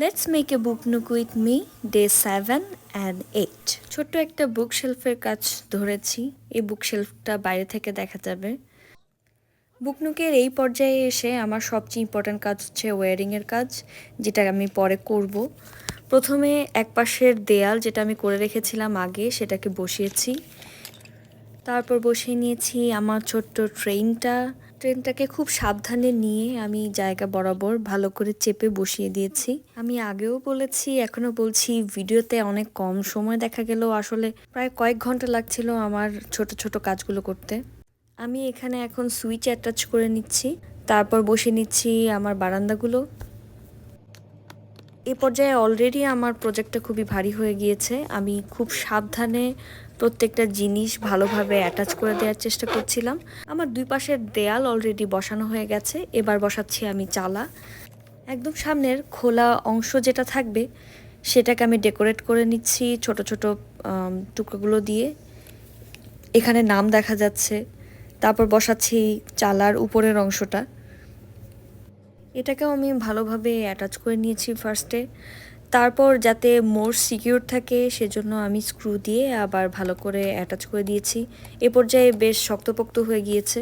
Let's make a book nook with me day 7 and 8। ছোট্ট একটা বুক শেলফের কাজ ধরেছি। এই বুক শেলফটা বাইরে থেকে দেখা যাবে। বুকনুকের এই পর্যায়ে এসে আমার সবচেয়ে ইম্পর্ট্যান্ট কাজ হচ্ছে ওয়্যারিংয়ের কাজ, যেটা আমি পরে করব। প্রথমে এক পাশের দেয়াল যেটা আমি করে রেখেছিলাম আগে সেটাকে বসিয়েছি। তারপর বসিয়ে নিয়েছি আমার ছোট্ট ট্রেনটাকে খুব সাবধানে নিয়ে আমি জায়গা বরাবর ভালো করে চেপে বসিয়ে দিয়েছি। আমি আগেও বলেছি, এখনও বলছি, ভিডিওতে অনেক কম সময় দেখা গেলেও আসলে প্রায় কয়েক ঘন্টা লাগছিল আমার ছোট ছোট কাজগুলো করতে। আমি এখানে এখন সুইচ অ্যাটাচ করে নিচ্ছি, তারপর বসে নিচ্ছি আমার বারান্দাগুলো। এ পর্যায়ে অলরেডি আমার প্রজেক্টটা খুবই ভারী হয়ে গিয়েছে। আমি খুব সাবধানে প্রত্যেকটা জিনিস ভালোভাবে অ্যাটাচ করে দেওয়ার চেষ্টা করছিলাম। আমার দুই পাশের দেয়াল অলরেডি বসানো হয়ে গেছে, এবার বসাচ্ছি আমি চালা। একদম সামনের খোলা অংশ যেটা থাকবে সেটাকে আমি ডেকোরেট করে নিচ্ছি ছোট ছোট টুকরোগুলো দিয়ে। এখানে নাম দেখা যাচ্ছে। তারপর বসাচ্ছি চালার উপরের অংশটা। এটাকেও আমি ভালোভাবে অ্যাটাচ করে নিয়েছি ফার্স্টে। তারপর যাতে মোর সিকিউর থাকে সেজন্য আমি স্ক্রু দিয়ে আবার ভালো করে অ্যাটাচ করে দিয়েছি। এ পর্যায়ে বেশ শক্তপোক্ত হয়ে গিয়েছে।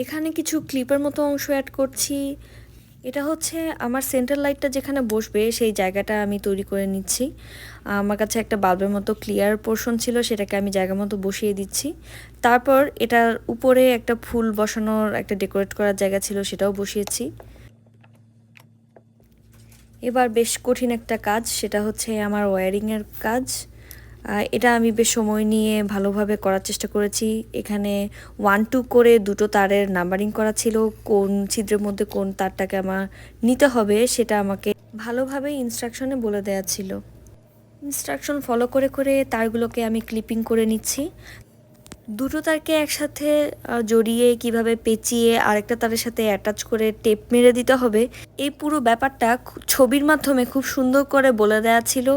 এখানে কিছু ক্লিপের মতো অংশ অ্যাড করছি। এটা হচ্ছে আমার সেন্টার লাইটটা যেখানে বসবে সেই জায়গাটা আমি তৈরি করে নিচ্ছি। আমার কাছে একটা বাল্বের মতো ক্লিয়ার পোর্শন ছিল, সেটাকে আমি জায়গা মতো বসিয়ে দিচ্ছি। তারপর এটার উপরে একটা ফুল বসানোর একটা ডেকোরেট করার জায়গা ছিল, সেটাও বসিয়েছি। এবার বেশ কঠিন একটা কাজ, সেটা হচ্ছে আমার ওয়্যারিংয়ের কাজ। এটা আমি বেশ সময় নিয়ে ভালোভাবে করার চেষ্টা করেছি। এখানে 1-2 করে দুটো তারের নাম্বারিং করা ছিল। কোন ছিদ্রের মধ্যে কোন তারটাকে আমার নিতে হবে সেটা আমাকে ভালোভাবে ইনস্ট্রাকশনে বলে দেওয়া ছিল। ইনস্ট্রাকশন ফলো করে করে তারগুলোকে আমি ক্লিপিং করে নিচ্ছি। দুটো তারকে একসাথে জড়িয়ে কিভাবে পেঁচিয়ে আরেকটা তারের সাথে অ্যাটাচ করে টেপ মেরে দিতে হবে, এই পুরো ব্যাপারটা ছবির মাধ্যমে খুব সুন্দর করে বলে দেওয়া ছিল।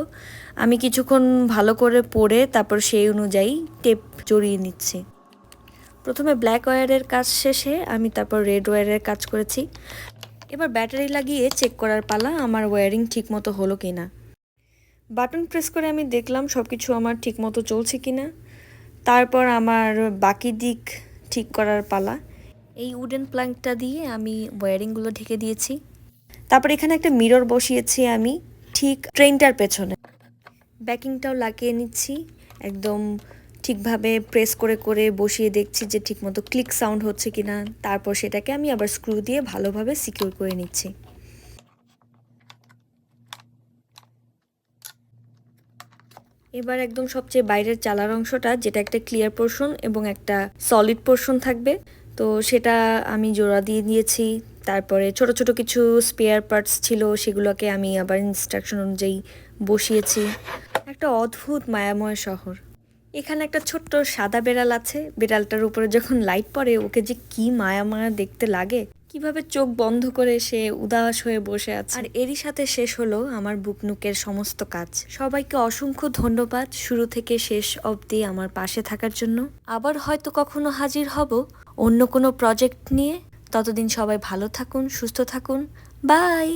আমি কিছুক্ষণ ভালো করে পড়ে তারপর সেই অনুযায়ী টেপ জড়িয়ে নিচ্ছি। প্রথমে ব্ল্যাক ওয়্যারের কাজ শেষে আমি তারপর রেড ওয়্যারের কাজ করেছি। এবার ব্যাটারি লাগিয়ে চেক করার পালা আমার ওয়্যারিং ঠিক মতো হলো কিনা। বাটন প্রেস করে আমি দেখলাম সব কিছু আমার ঠিক মতো চলছে কিনা। তারপর আমার বাকি দিক ঠিক করার পালা। এই উডেন প্ল্যাঙ্কটা দিয়ে আমি ওয়্যারিংগুলো ঢেকে দিয়েছি। তারপর এখানে একটা মিরর বসিয়েছি আমি ঠিক ট্রেনটার পেছনে। ব্যাকিংটাও লাগিয়ে নিচ্ছি, একদম ঠিকভাবে প্রেস করে করে বসিয়ে দেখছি যে ঠিকমতো ক্লিক সাউন্ড হচ্ছে কিনা। তারপর সেটাকে আমি আবার স্ক্রু দিয়ে ভালোভাবে সিকিউর করে নিচ্ছি। এবার একদম সবচেয়ে বাইরের চালার অংশটা, যেটা একটা ক্লিয়ার পোর্শন এবং একটা সলিড পোর্শন থাকবে, তো সেটা আমি জোড়া দিয়ে দিয়েছি। তারপরে ছোট ছোট কিছু স্পেয়ার পার্টস ছিল, সেগুলোকে আমি আবার ইনস্ট্রাকশন অনুযায়ী বসিয়েছি। একটা অদ্ভুত মায়াময় শহর। এখানে একটা ছোট্ট সাদা বেড়াল আছে। বেড়ালটার উপরে যখন লাইট পড়ে ওকে যে কি মায়া মায়া দেখতে লাগে, কিভাবে চোখ বন্ধ করে সে উদাস হয়ে বসে আছে। আর এরই সাথে শেষ হলো আমার বুকনুকের সমস্ত কাজ। সবাইকে অসংখ্য ধন্যবাদ শুরু থেকে শেষ অবধি আমার পাশে থাকার জন্য। আবার হয়তো কখনো হাজির হব অন্য কোনো প্রজেক্ট নিয়ে। ততদিন সবাই ভালো থাকুন, সুস্থ থাকুন। বাই।